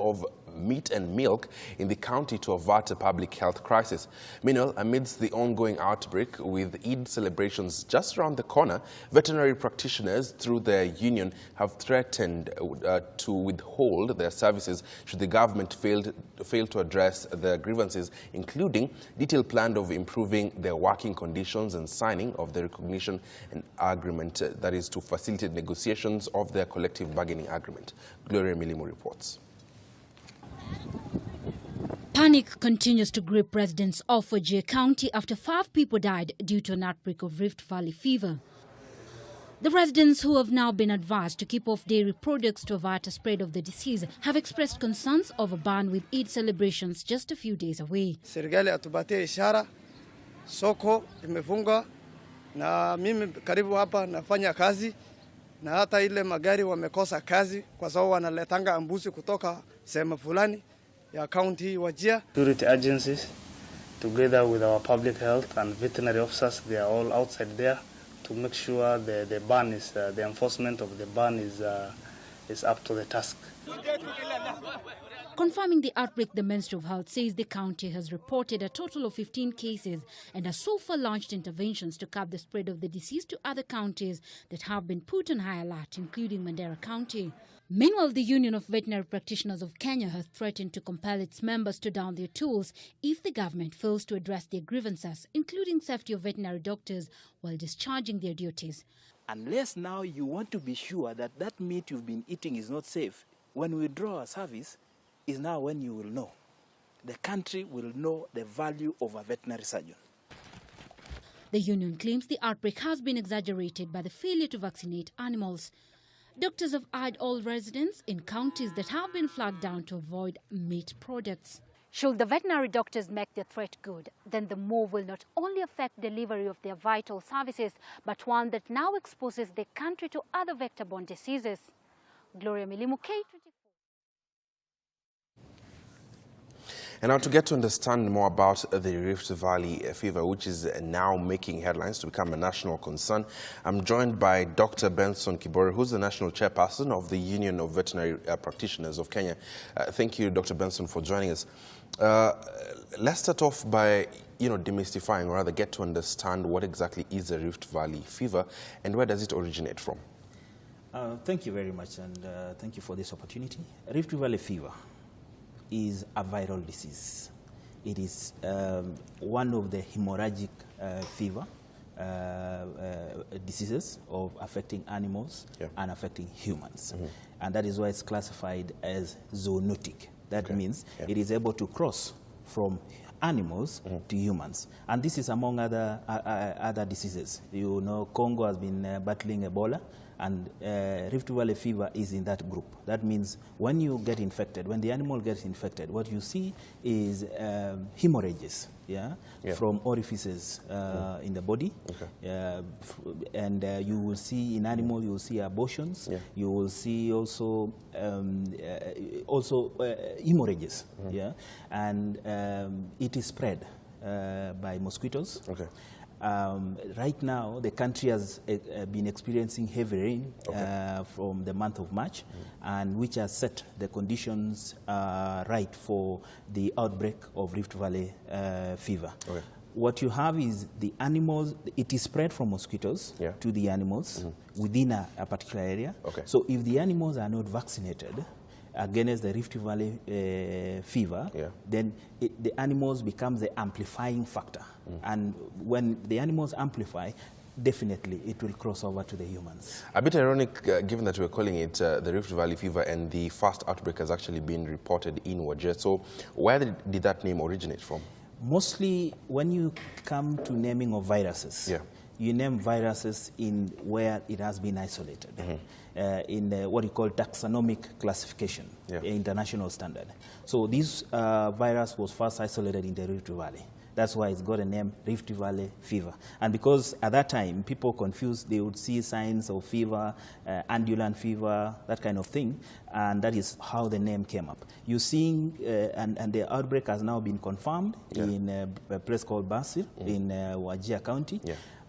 of meat and milk in the county to avert a public health crisis. Meanwhile, amidst the ongoing outbreak with Eid celebrations just around the corner, veterinary practitioners through their union have threatened to withhold their services should the government fail to address their grievances, including detailed plan of improving their working conditions and signing of the recognition and agreement that is to facilitate negotiations of their collective bargaining agreement. Gloria Milimu reports. Panic continues to grip residents of Wajir County after 5 people died due to an outbreak of Rift Valley fever. The residents, who have now been advised to keep off dairy products to avert a spread of the disease, have expressed concerns of a ban with Eid celebrations just a few days away. Serikali atupatie ishara, soko imefunga na mimi karibu hapa nafanya kazi na hata ile magari wamekosa kazi kwa sababu wanaletanga ambusi kutoka sehemu fulani ya county Wajir. Security agencies, together with our public health and veterinary officers, they are all outside there to make sure the ban is, the enforcement of the ban is up to the task. Confirming the outbreak, the Ministry of Health says the county has reported a total of 15 cases and has so far launched interventions to curb the spread of the disease to other counties that have been put on high alert, including Mandera County. Meanwhile, the Union of Veterinary Practitioners of Kenya has threatened to compel its members to down their tools if the government fails to address their grievances, including safety of veterinary doctors while discharging their duties. Unless now you want to be sure that that meat you've been eating is not safe, when we withdraw our service, is now when you will know. The country will know the value of a veterinary surgeon. The union claims the outbreak has been exaggerated by the failure to vaccinate animals. Doctors have urged all residents in counties that have been flagged down to avoid meat products. Should the veterinary doctors make their threat good, then the move will not only affect delivery of their vital services, but one that now exposes the country to other vector-borne diseases. Gloria Milimu, K24. And now to get to understand more about the Rift Valley fever, which is now making headlines to become a national concern, I'm joined by Dr. Benson Kibore, who's the national chairperson of the Union of Veterinary Practitioners of Kenya. Thank you, Dr. Benson, for joining us. Let's start off by, demystifying, or rather get to understand what exactly is the Rift Valley fever and where does it originate from? Thank you very much, and thank you for this opportunity. Rift Valley fever is a viral disease. It is one of the hemorrhagic fever diseases of affecting animals and affecting humans. And that is why it's classified as zoonotic. That means it is able to cross from animals to humans. And this is among other diseases. You know, Congo has been battling Ebola, and Rift Valley fever is in that group. That means when you get infected, when the animal gets infected, what you see is hemorrhages, from orifices in the body. And you will see in animal, you will see abortions. You will see also hemorrhages. And it is spread by mosquitoes. Right now, the country has been experiencing heavy rain from the month of March, and which has set the conditions right for the outbreak of Rift Valley fever. What you have is the animals, it is spread from mosquitoes to the animals within a particular area. So if the animals are not vaccinated against the Rift Valley fever, then the animals becomes the amplifying factor. And when the animals amplify, definitely it will cross over to the humans. A bit ironic, given that we're calling it the Rift Valley fever, and the first outbreak has actually been reported in Wajir. So where did that name originate from? Mostly when you come to naming of viruses, you name viruses in where it has been isolated, in what you call taxonomic classification, international standard. So this virus was first isolated in the Rift Valley. That's why it's got a name, Rift Valley fever. And because at that time, people confused, they would see signs of fever, andulant fever, that kind of thing, and that is how the name came up. You're seeing, and the outbreak has now been confirmed in a place called Benson in Wajir County.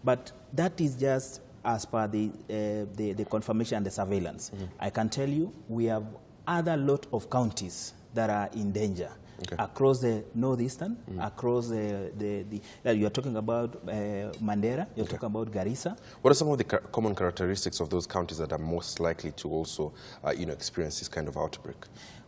But that is just as per the confirmation and the surveillance. I can tell you, we have other lot of counties that are in danger. Okay. Across the northeastern, across you're talking about Mandera, you're talking about Garissa. What are some of the common characteristics of those counties that are most likely to also, experience this kind of outbreak?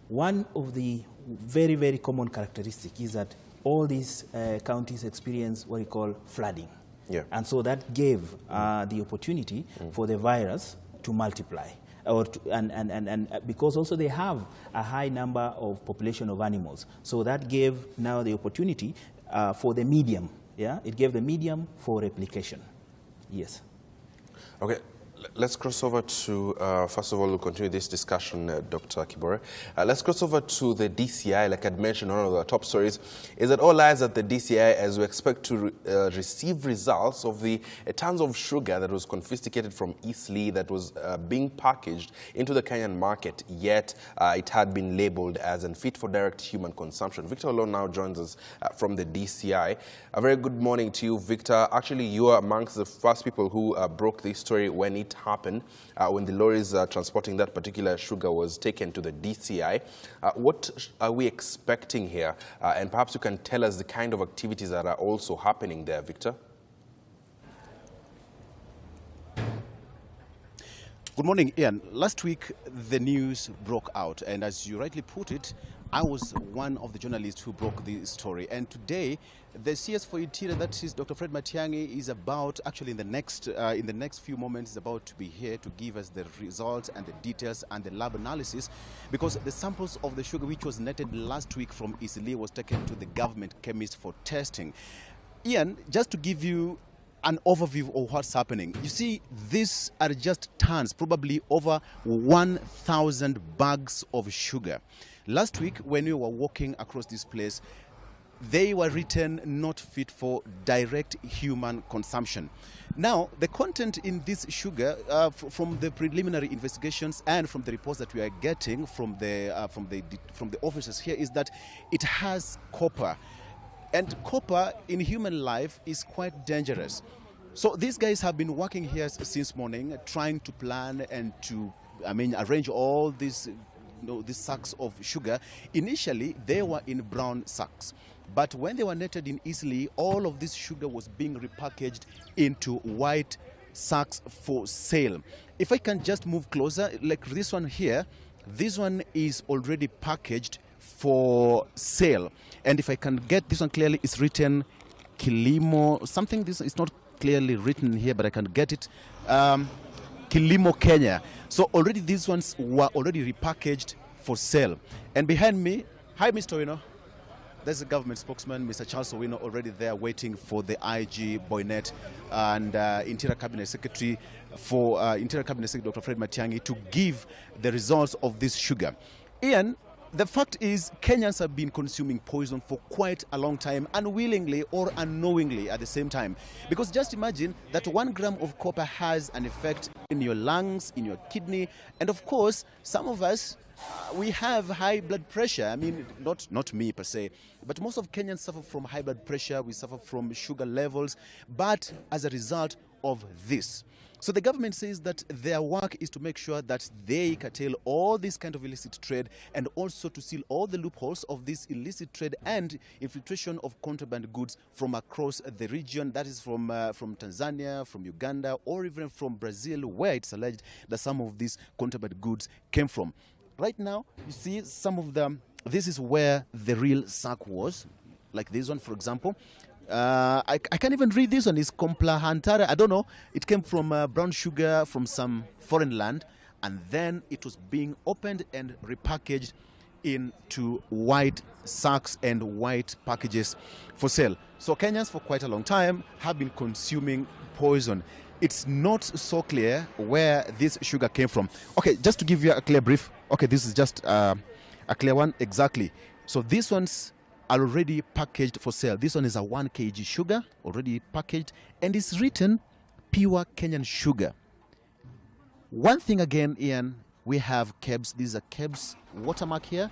One of the very, very common characteristics is that all these counties experience what we call flooding. Yeah. And so that gave the opportunity for the virus to multiply. And because also they have a high number of population of animals. So that gave now the opportunity for the medium. Yeah, it gave the medium for replication. Yes. Okay. Let's cross over to, first of all, we'll continue this discussion, Dr. Kibore. Let's cross over to the DCI. Like I'd mentioned, one of the top stories is that all eyes at the DCI as we expect to receive results of the tons of sugar that was confiscated from Eastleigh that was being packaged into the Kenyan market, yet it had been labeled as unfit for direct human consumption. Victor Olon now joins us from the DCI. A very good morning to you, Victor. Actually, you are amongst the first people who broke this story when it happened, when the lorries transporting that particular sugar was taken to the DCI. What are we expecting here? And perhaps you can tell us the kind of activities that are also happening there, Victor. Good morning, Ian. Last week, the news broke out, and as you rightly put it, I was one of the journalists who broke the story. And today, the CS for Interior, that is Dr. Fred Matiang'i, is about, actually in the next few moments, is about to be here to give us the results and the details and the lab analysis, because the samples of the sugar which was netted last week from Eastleigh was taken to the government chemist for testing. Ian, just to give you an overview of what's happening. You see, these are just tons, probably over 1,000 bags of sugar. Last week, when we were walking across this place, they were written not fit for direct human consumption. Now, the content in this sugar, from the preliminary investigations and from the reports that we are getting from the officers here, is that it has copper. And copper in human life is quite dangerous. So these guys have been working here since morning, trying to plan and to, arrange all these, these sacks of sugar. Initially, they were in brown sacks. But when they were netted in Eastleigh, all of this sugar was being repackaged into white sacks for sale. If I can just move closer, like this one here, this one is already packaged for sale. And if I can get this one clearly, it's written Kilimo, something, this is not clearly written here, but I can get it. Kilimo Kenya. So already these ones were already repackaged for sale. And behind me, hi Mr. Owino. There's a government spokesman, Mr. Charles Owino, already there waiting for the IG Boynet and Interior Cabinet Secretary for Interior Cabinet Secretary Dr. Fred Matiang'i to give the results of this sugar. Ian, the fact is Kenyans have been consuming poison for quite a long time, unwillingly or unknowingly at the same time. Because just imagine that 1 gram of copper has an effect in your lungs, in your kidney, and of course, some of us, we have high blood pressure. I mean, not me per se, but most of Kenyans suffer from high blood pressure. We suffer from sugar levels, but as a result of this. So the government says that their work is to make sure that they curtail all this kind of illicit trade and also to seal all the loopholes of this illicit trade and infiltration of contraband goods from across the region. That is from Tanzania, from Uganda, or even from Brazil, where it's alleged that some of these contraband goods came from. Right now, you see some of them. This is where the real sack was, like this one, for example. I can't even read this one. It's Complahantara. I don't know. It came from brown sugar from some foreign land, and then it was being opened and repackaged into white sacks and white packages for sale. So Kenyans for quite a long time have been consuming poison. It's not so clear where this sugar came from. Okay, just to give you a clear brief. Okay, this is just a clear one. Exactly. So these ones are already packaged for sale. This one is a 1 kg sugar, already packaged, and it's written pure Kenyan sugar. One thing again, Ian, we have KEBS. These are KEBS watermark here.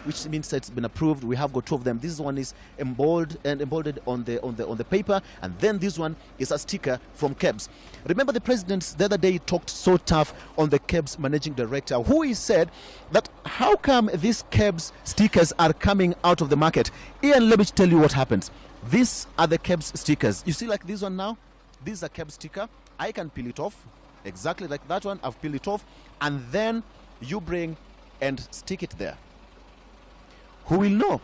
which means that it's been approved. We have got 2 of them. This one is emboldened on the paper, and then this one is a sticker from KEBS. Remember, the president the other day talked so tough on the KEBS managing director, who he said that how come these KEBS stickers are coming out of the market? Ian, let me tell you what happens. These are the KEBS stickers. You see, like this one now, this is a KEBS sticker. I can peel it off, exactly like that one. I've peeled it off, and then you bring and stick it there. Who will know?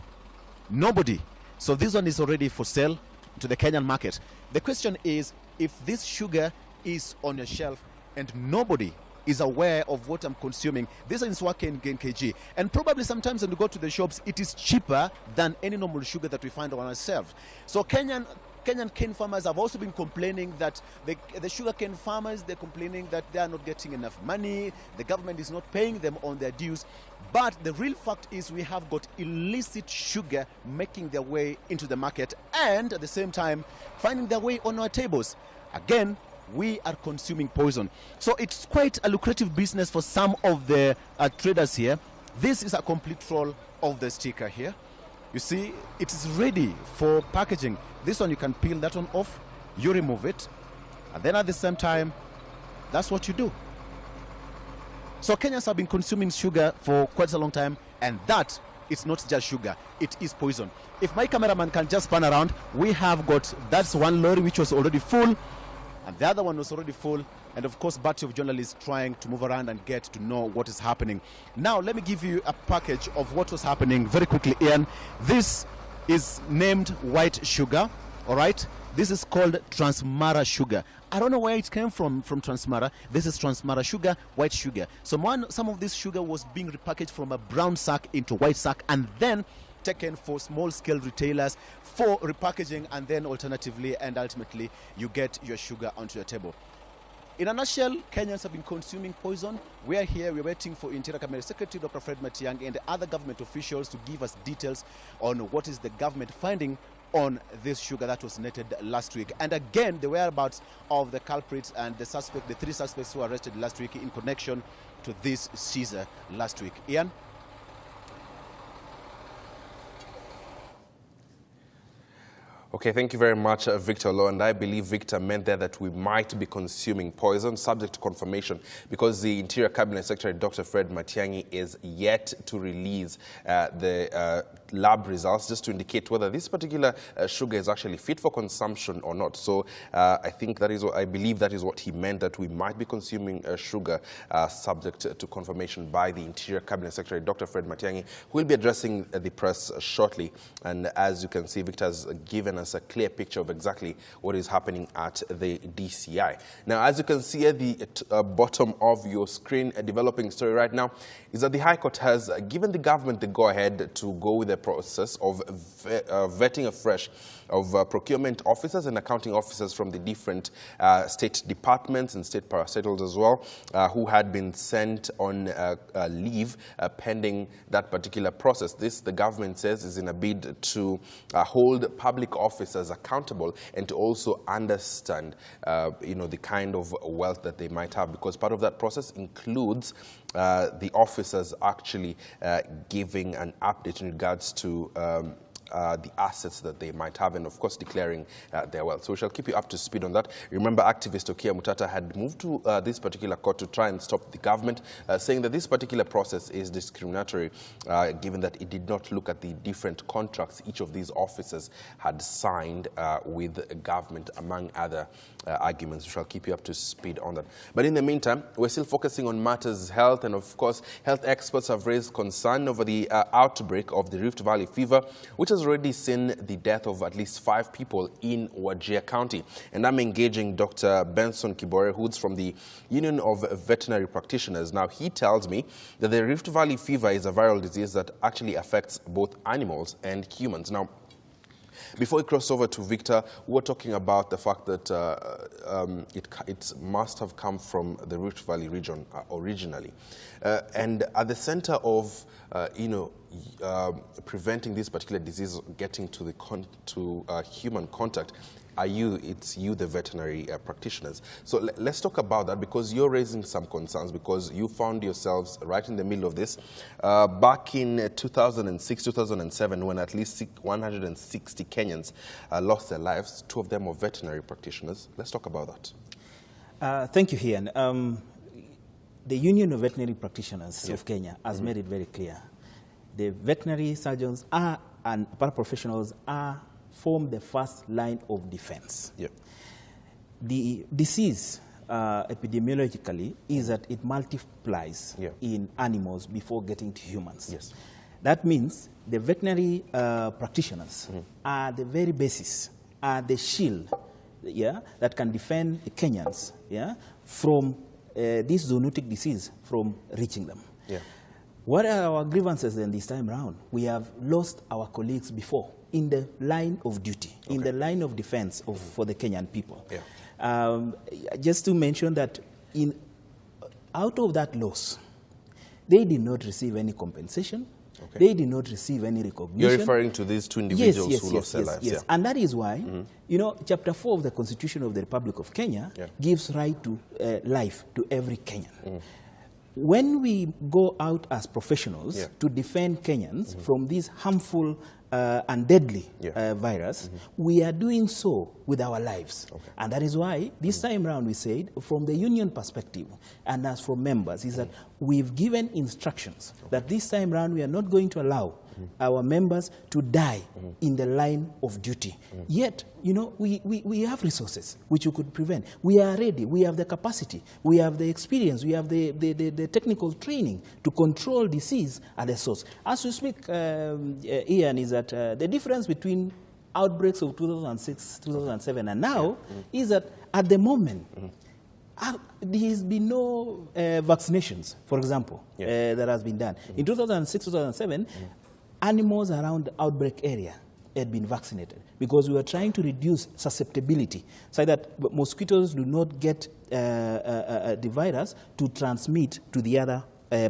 Nobody. So this one is already for sale to the Kenyan market. The question is, if this sugar is on your shelf and nobody is aware of what I'm consuming, this is working in kg, and probably sometimes when we go to the shops, it is cheaper than any normal sugar that we find on our shelves. So Kenyan cane farmers have also been complaining that the sugar cane farmers, they're complaining that they are not getting enough money, the government is not paying them on their dues. But the real fact is we have got illicit sugar making their way into the market and at the same time finding their way on our tables. Again, we are consuming poison. So it's quite a lucrative business for some of the traders here. This is a complete roll of the sticker here. You see, it is ready for packaging. This one you can peel that one off, you remove it, and then at the same time, that's what you do. So Kenyans have been consuming sugar for quite a long time, and that is not just sugar, it is poison. If my cameraman can just pan around, we have got, that's one lorry which was already full, and the other one was already full, and of course, batch of journalists trying to move around and get to know what is happening. Now, let me give you a package of what was happening very quickly, Ian. This is named white sugar, all right? This is called Transmara sugar. I don't know where it came from Transmara. This is Transmara sugar, white sugar. So some of this sugar was being repackaged from a brown sack into white sack and then taken for small-scale retailers for repackaging, and then alternatively and ultimately you get your sugar onto your table. In a nutshell, Kenyans have been consuming poison. We are here, we're waiting for Interior Cabinet Secretary Dr. Fred Matiang'i and other government officials to give us details on what is the government finding on this sugar that was netted last week. And again, the whereabouts of the culprits and the 3 suspects who were arrested last week in connection to this seizure last week. Ian? Okay, thank you very much, Victor Low. And I believe Victor meant there that we might be consuming poison, subject to confirmation, because the Interior Cabinet Secretary, Dr. Fred Matiang'i, is yet to release the lab results just to indicate whether this particular sugar is actually fit for consumption or not. So I think that is what, I believe that is what he meant, that we might be consuming sugar, subject to confirmation by the Interior Cabinet Secretary, Dr. Fred Matiang'i, who will be addressing the press shortly. And as you can see, Victor has given us a clear picture of exactly what is happening at the DCI. Now, as you can see at the bottom of your screen, a developing story right now is that the High Court has given the government the go-ahead to go with the process of vetting afresh of procurement officers and accounting officers from the different state departments and state parastatals as well, who had been sent on leave pending that particular process. This, the government says, is in a bid to hold public officers accountable and to also understand, the kind of wealth that they might have, because part of that process includes the officers actually giving an update in regards to the assets that they might have, and of course declaring their wealth. So we shall keep you up to speed on that. Remember, activist Okia Mutata had moved to this particular court to try and stop the government, saying that this particular process is discriminatory, given that it did not look at the different contracts each of these officers had signed with the government, among other arguments. We shall keep you up to speed on that. But in the meantime, we're still focusing on matters health, and of course, health experts have raised concern over the outbreak of the Rift Valley fever, which has already seen the death of at least 5 people in Wajir County. And I'm engaging Dr. Benson Kibore, who's from the Union of Veterinary Practitioners. Now, he tells me that the Rift Valley fever is a viral disease that actually affects both animals and humans. Now, before we cross over to Victor, we were talking about the fact that it must have come from the Rift Valley region originally. And at the center of preventing this particular disease getting to the human contact it's you, the veterinary practitioners. So let's talk about that, because you're raising some concerns, because you found yourselves right in the middle of this back in 2006, 2007, when at least 160 Kenyans lost their lives. 2 of them were veterinary practitioners. Let's talk about that. Thank you, Ian. The Union of Veterinary Practitioners of Kenya has made it very clear. The veterinary surgeons and paraprofessionals form the first line of defense. Yep. The disease, epidemiologically, is that it multiplies in animals before getting to humans. Yes. That means the veterinary practitioners are the very basis, are the shield that can defend the Kenyans from this zoonotic disease from reaching them. Yeah. What are our grievances then this time around? We have lost our colleagues before in the line of duty, in the line of defense for the Kenyan people. Yeah. Just to mention that out of that loss, they did not receive any compensation. Okay. They did not receive any recognition. You're referring to these 2 individuals who lost their lives. Yes. And that is why, Chapter 4 of the Constitution of the Republic of Kenya gives right to life to every Kenyan. When we go out as professionals to defend Kenyans from this harmful and deadly virus, we are doing so with our lives. Okay. And that is why this time around we said, from the union perspective and as from members, is that we've given instructions that this time around we are not going to allow our members to die in the line of duty. Yet, we have resources which we could prevent. We are ready. We have the capacity. We have the experience. We have the technical training to control disease at the source. As we speak, Ian, is that the difference between outbreaks of 2006, 2007 and now is that at the moment, there has been no vaccinations, for example, that has been done. In 2006, 2007, animals around the outbreak area had been vaccinated because we were trying to reduce susceptibility so that mosquitoes do not get the virus to transmit to the other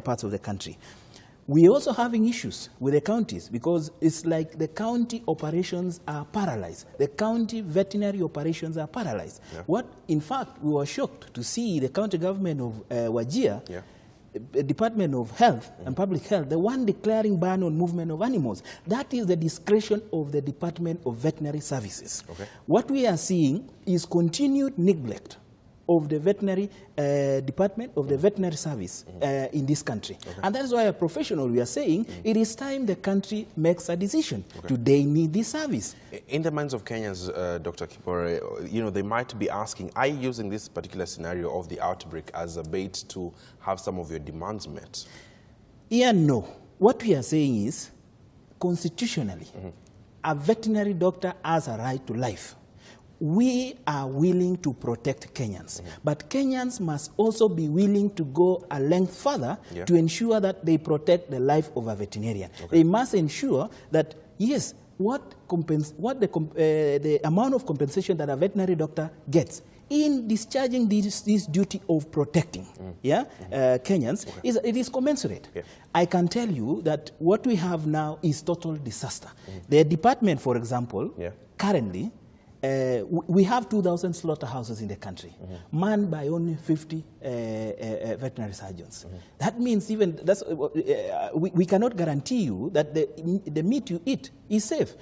parts of the country. We're also having issues with the counties because it's like the county operations are paralyzed. The county veterinary operations are paralyzed. Yeah. In fact, we were shocked to see the county government of Wajir, Department of Health and Public Health, the one declaring ban on movement of animals. That is the discretion of the Department of Veterinary Services. Okay. What we are seeing is continued neglect of the veterinary department, of the veterinary service in this country. Okay. And that is why, a professional, we are saying it is time the country makes a decision. Okay. Do they need this service? In the minds of Kenyans, Dr. Kibore, they might be asking, are you using this particular scenario of the outbreak as a bait to have some of your demands met? No. What we are saying is, constitutionally, a veterinary doctor has a right to life. We are willing to protect Kenyans, but Kenyans must also be willing to go a length further to ensure that they protect the life of a veterinarian. Okay. They must ensure that, yes, the amount of compensation that a veterinary doctor gets in discharging this duty of protecting Kenyans, it is commensurate. Yeah. I can tell you that what we have now is total disaster. The department, for example, currently, we have 2,000 slaughterhouses in the country, manned by only 50 veterinary surgeons. That means we cannot guarantee you that the meat you eat is safe,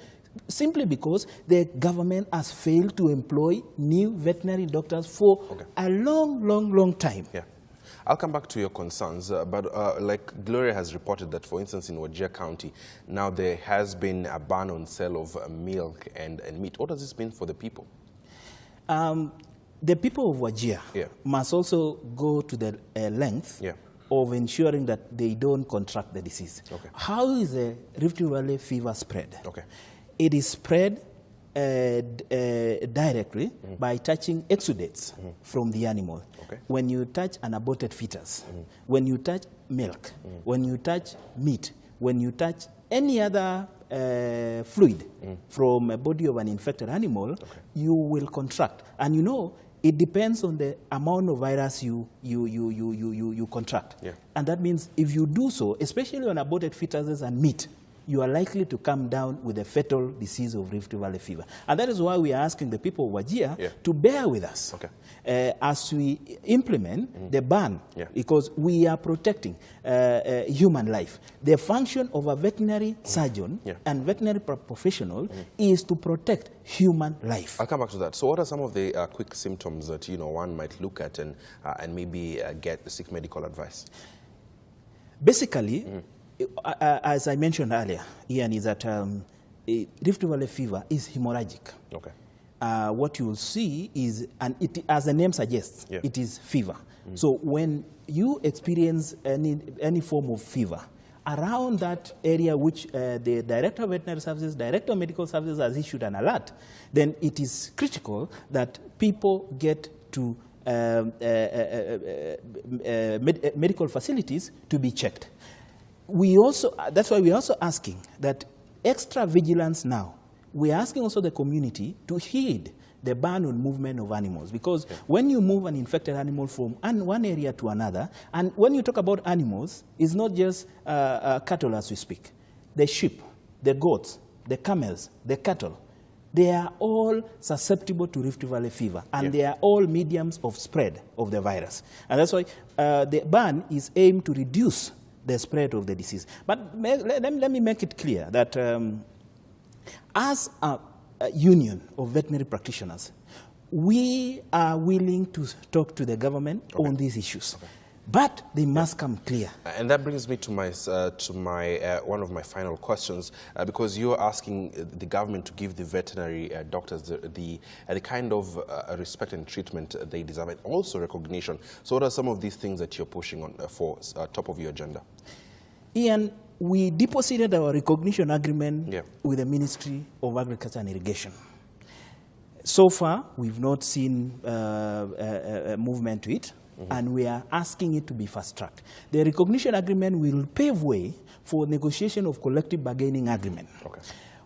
simply because the government has failed to employ new veterinary doctors for a long time. Yeah. I'll come back to your concerns, but like Gloria has reported that, for instance, in Wajir County, now there has been a ban on sale of milk and meat. What does this mean for the people? The people of Wajir must also go to the length of ensuring that they don't contract the disease. Okay. How is the Rift Valley fever spread? Okay. It is spread directly by touching exudates from the animal. Okay. When you touch an aborted fetus, when you touch milk, when you touch meat, when you touch any other fluid from a body of an infected animal, you will contract. And It depends on the amount of virus you contract. Yeah. And that means if you do so, especially on aborted fetuses and meat, you are likely to come down with a fatal disease of Rift Valley fever. And that is why we are asking the people of Wajir to bear with us as we implement the ban, because we are protecting human life. The function of a veterinary surgeon and veterinary professional is to protect human life. I'll come back to that. So what are some of the quick symptoms that one might look at and maybe seek medical advice? Basically, as I mentioned earlier, Ian, is that Rift Valley fever is hemorrhagic. Okay. What you will see is, and it, as the name suggests, it is fever. So when you experience any form of fever, around that area which the Director of Veterinary Services, Director of Medical Services has issued an alert, then it is critical that people get to medical facilities to be checked. We also, that's why we're also asking that extra vigilance now. We're asking also the community to heed the ban on movement of animals, because when you move an infected animal from one area to another, and when you talk about animals, it's not just cattle as we speak. The sheep, the goats, the camels, the cattle, they are all susceptible to Rift Valley fever, and they are all mediums of spread of the virus. And that's why the ban is aimed to reduce the spread of the disease. But let me make it clear that as a union of veterinary practitioners, we are willing to talk to the government on these issues. But they must come clear. And that brings me to my one of my final questions, because you're asking the government to give the veterinary doctors the kind of respect and treatment they deserve, and also recognition. So what are some of these things that you're pushing on for top of your agenda? Ian, we deposited our recognition agreement with the Ministry of Agriculture and Irrigation. So far, we've not seen a movement to it. And we are asking it to be fast-tracked. The recognition agreement will pave way for negotiation of collective bargaining agreement.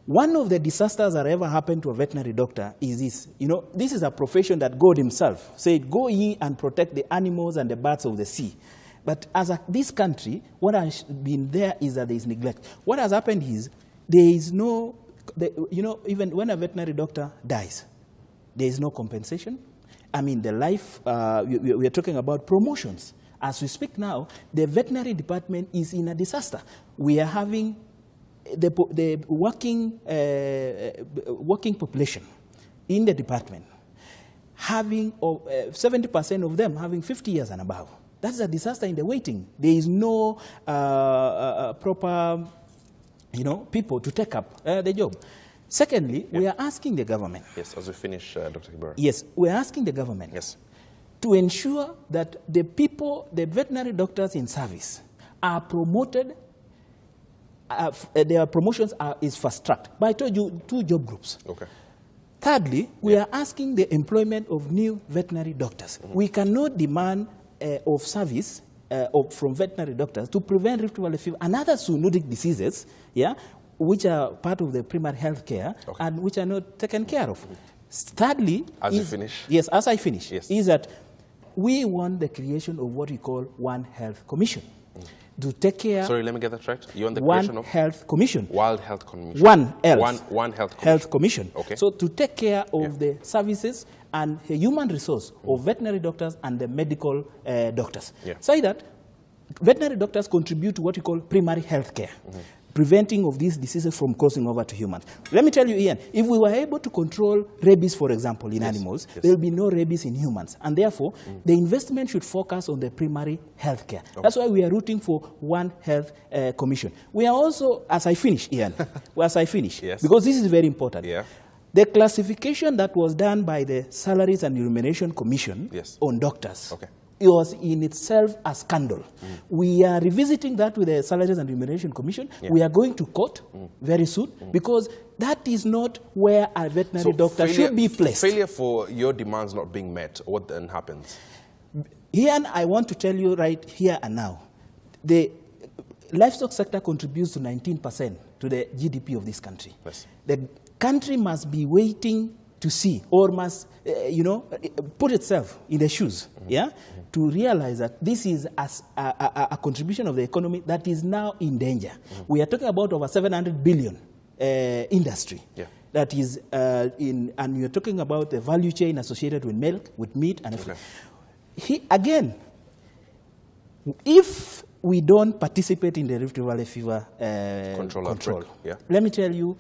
One of the disasters that ever happened to a veterinary doctor is this. This is a profession that God himself said, "Go ye and protect the animals and the birds of the sea." But as this country, what has been there is that there is neglect. What has happened is there is no, even when a veterinary doctor dies, there is no compensation. I mean, the life, we are talking about promotions. As we speak now, the veterinary department is in a disaster. We are having the working population in the department having 70% of them having 50 years and above. That's a disaster in the waiting. There is no proper, people to take up the job. Secondly, we are asking the government. Yes, as we finish, Dr. Kibore. Yes, we are asking the government to ensure that the veterinary doctors in service are promoted, their promotions is fast-tracked. But I told you 2 job groups. Thirdly, we are asking the employment of new veterinary doctors. We cannot demand of service from veterinary doctors to prevent Rift Valley fever and other zoonotic diseases, which are part of the primary health care and which are not taken care of. Thirdly, as you finish? Yes, as I finish, is that we want the creation of what we call One Health Commission to take care. Sorry, let me get that right. You want the One creation of Health Commission. World Health Commission. One Health Commission. So to take care of the services and the human resource of veterinary doctors and the medical doctors. So that veterinary doctors contribute to what we call primary health care. Preventing of these diseases from crossing over to humans. Let me tell you, Ian, if we were able to control rabies, for example, in animals, there will be no rabies in humans. And therefore, the investment should focus on the primary health care. That's why we are rooting for One Health Commission. We are also, as I finish, Ian, because this is very important. The classification that was done by the Salaries and Remuneration Commission on doctors, it was in itself a scandal. We are revisiting that with the Salaries and Remuneration Commission. We are going to court very soon because that is not where a veterinary doctor should be placed. Failure for your demands not being met, what then happens? Here, I want to tell you right here and now, the livestock sector contributes to 19% to the GDP of this country. The country must be waiting to see, or must, put itself in the shoes, to realize that this is a contribution of the economy that is now in danger. We are talking about over 700 billion industry. That is and you're talking about the value chain associated with milk, with meat, and again, if we don't participate in the Rift Valley fever control, let me tell you,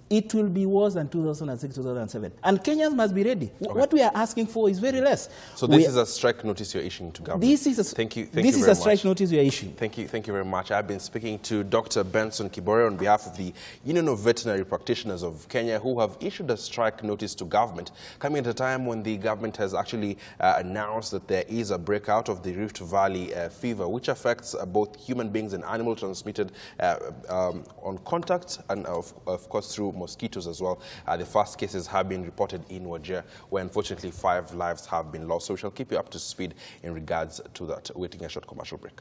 it will be worse than 2006, 2007. And Kenyans must be ready. What we are asking for is very less. So this is a strike notice you're issuing to government. This is a, thank you strike notice we are issuing. Thank you very much. I've been speaking to Dr. Benson Kibore on behalf of the Union of Veterinary Practitioners of Kenya, who have issued a strike notice to government, coming at a time when the government has actually announced that there is a breakout of the Rift Valley fever, which affects both human beings and animal transmitted on contact and of course through mosquitoes as well. The first cases have been reported in Wajir, where unfortunately 5 lives have been lost. So we shall keep you up to speed in regards to that. Waiting a short commercial break.